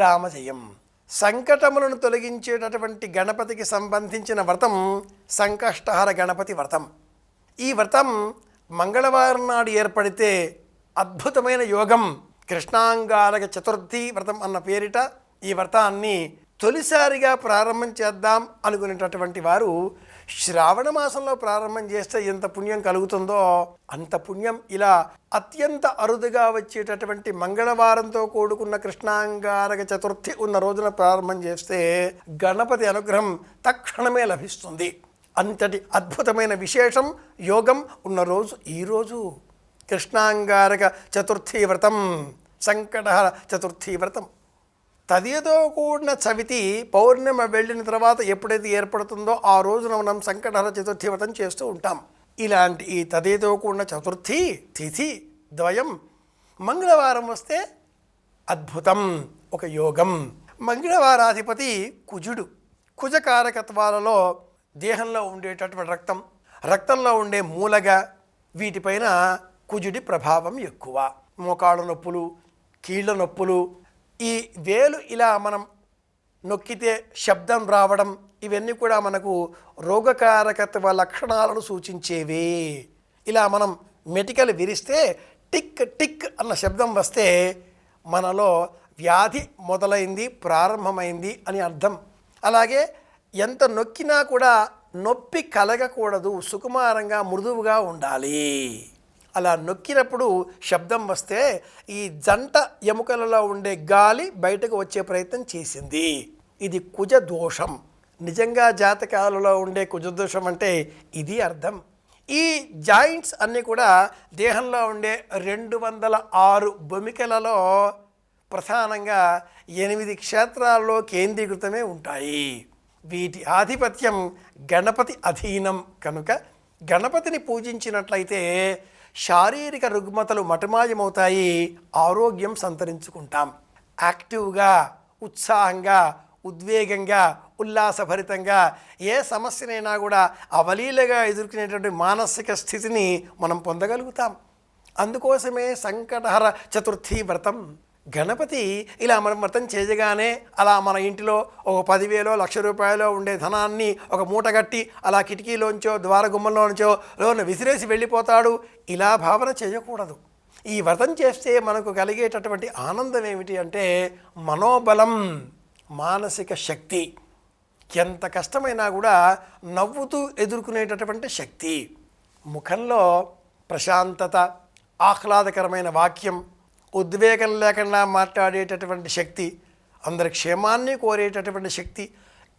శ్రీరామ జయం. సంకటములను తొలగించేటటువంటి గణపతికి సంబంధించిన వ్రతం సంకష్టహర గణపతి వ్రతం. ఈ వ్రతం మంగళవారం నాడు ఏర్పడితే అద్భుతమైన యోగం. కృష్ణాంగారక చతుర్థి వ్రతం అన్న పేరిట ఈ వ్రతాన్ని తొలిసారిగా ప్రారంభం చేద్దాం అనుకునేటటువంటి వారు శ్రావణ మాసంలో ప్రారంభం చేస్తే ఎంత పుణ్యం కలుగుతుందో అంత పుణ్యం ఇలా అత్యంత అరుదుగా వచ్చేటటువంటి మంగళవారంతో కూడుకున్న కృష్ణాంగారక చతుర్థి ఉన్న రోజున ప్రారంభం చేస్తే గణపతి అనుగ్రహం తక్షణమే లభిస్తుంది. అంతటి అద్భుతమైన విశేషం యోగం ఉన్న రోజు ఈరోజు కృష్ణాంగారక చతుర్థి వ్రతం, సంకటహర చతుర్థి వ్రతం. తదియతో కూడిన చవితి పౌర్ణమి వెళ్ళిన తర్వాత ఎప్పుడైతే ఏర్పడుతుందో ఆ రోజున మనం సంకటహర చతుర్థి వ్రతం చేస్తూ ఉంటాం. ఇలాంటి ఈ తదియతో కూడిన చతుర్థి తిథి ద్వయం మంగళవారం వస్తే అద్భుతం, ఒక యోగం. మంగళవారాధిపతి కుజుడు. కుజకారకత్వాలలో దేహంలో ఉండేటటువంటి రక్తంలో ఉండే మూలగా వీటిపైన కుజుడి ప్రభావం ఎక్కువ. మోకాళ్ళ నొప్పులు, కీళ్ళ నొప్పులు, ఈ వేలు ఇలా మనం నొక్కితే శబ్దం రావడం, ఇవన్నీ కూడా మనకు రోగకారకత్వ లక్షణాలను సూచించేవి. ఇలా మనం మెటికలు విరిస్తే టిక్ టిక్ అన్న శబ్దం వస్తే మనలో వ్యాధి మొదలైంది, ప్రారంభమైంది అని అర్థం. అలాగే ఎంత నొక్కినా కూడా నొప్పి కలగకూడదు, సుకుమారంగా మృదువుగా ఉండాలి. అలా నొక్కినప్పుడు శబ్దం వస్తే ఈ జంట ఎముకలలో ఉండే గాలి బయటకు వచ్చే ప్రయత్నం చేసింది. ఇది కుజ దోషం. నిజంగా జాతకాలలో ఉండే కుజదోషం అంటే ఇది అర్థం. ఈ జాయింట్స్ అన్నీ కూడా దేహంలో ఉండే 206 బొమికలలో ప్రధానంగా 8 క్షేత్రాల్లో కేంద్రీకృతమే ఉంటాయి. వీటి ఆధిపత్యం గణపతి అధీనం కనుక గణపతిని పూజించినట్లయితే శారీరక రుగ్మతలు మటుమాయమవుతాయి, ఆరోగ్యం సంతరించుకుంటాం. యాక్టివ్గా, ఉత్సాహంగా, ఉద్వేగంగా, ఉల్లాసభరితంగా ఏ సమస్యనైనా కూడా అవలీలగా ఎదుర్కొనేటువంటి మానసిక స్థితిని మనం పొందగలుగుతాం. అందుకోసమే సంకటహర చతుర్థి వ్రతం. గణపతి ఇలా మనం వ్రతం చేయగానే అలా మన ఇంటిలో ఒక 10,000 1,00,000 ఉండే ధనాన్ని ఒక మూటగట్టి అలా కిటికీలోంచో ద్వారగుమ్మంలోంచో లోన విసిరేసి వెళ్ళిపోతాడు, ఇలా భావన చేయకూడదు. ఈ వ్రతం చేస్తే మనకు కలిగేటటువంటి ఆనందం ఏమిటి అంటే మనోబలం, మానసిక శక్తి. ఎంత కష్టమైనా కూడా నవ్వుతూ ఎదుర్కొనేటటువంటి శక్తి, ముఖంలో ప్రశాంతత, ఆహ్లాదకరమైన వాక్యం, ఉద్వేగం లేకుండా మాట్లాడేటటువంటి శక్తి, అందరి క్షేమాన్ని కోరేటటువంటి శక్తి,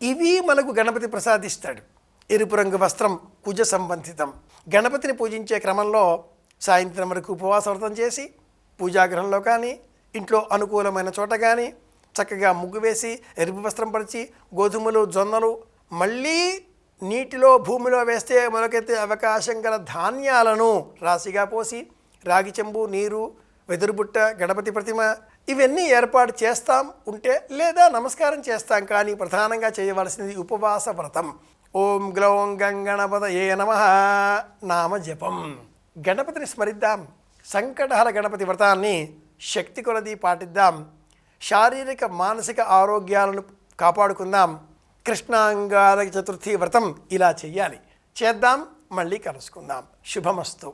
ఇవి మనకు గణపతి ప్రసాదిస్తాడు. ఎరుపు రంగు వస్త్రం కుజ సంబంధితం. గణపతిని పూజించే క్రమంలో సాయంత్రం వరకు ఉపవాస వ్రతం చేసి పూజాగృహంలో కానీ ఇంట్లో అనుకూలమైన చోట కానీ చక్కగా ముగ్గు వేసి ఎరుపు వస్త్రం పరిచి గోధుమలు, జొన్నలు మళ్ళీ నీటిలో భూమిలో వేస్తే మొలకెత్తే అవకాశం గల ధాన్యాలను రాశిగా పోసి రాగి చెంబు, నీరు, వెదురుబుట్ట, గణపతి ప్రతిమ ఇవన్నీ ఏర్పాటు చేస్తాం ఉంటే, లేదా నమస్కారం చేస్తాం. కానీ ప్రధానంగా చేయవలసింది ఉపవాస వ్రతం. ఓం గ్లౌం గంగణపతయే నమః నామ జపం. గణపతిని స్మరిద్దాం. సంకటహర గణపతి వ్రతాన్ని శక్తి కొలది పాటిద్దాం. శారీరక మానసిక ఆరోగ్యాలను కాపాడుకుందాం. కృష్ణాంగారక చతుర్థి వ్రతం ఇలా చెయ్యాలి. చేద్దాం, మళ్ళీ కలుసుకుందాం. శుభమస్తు.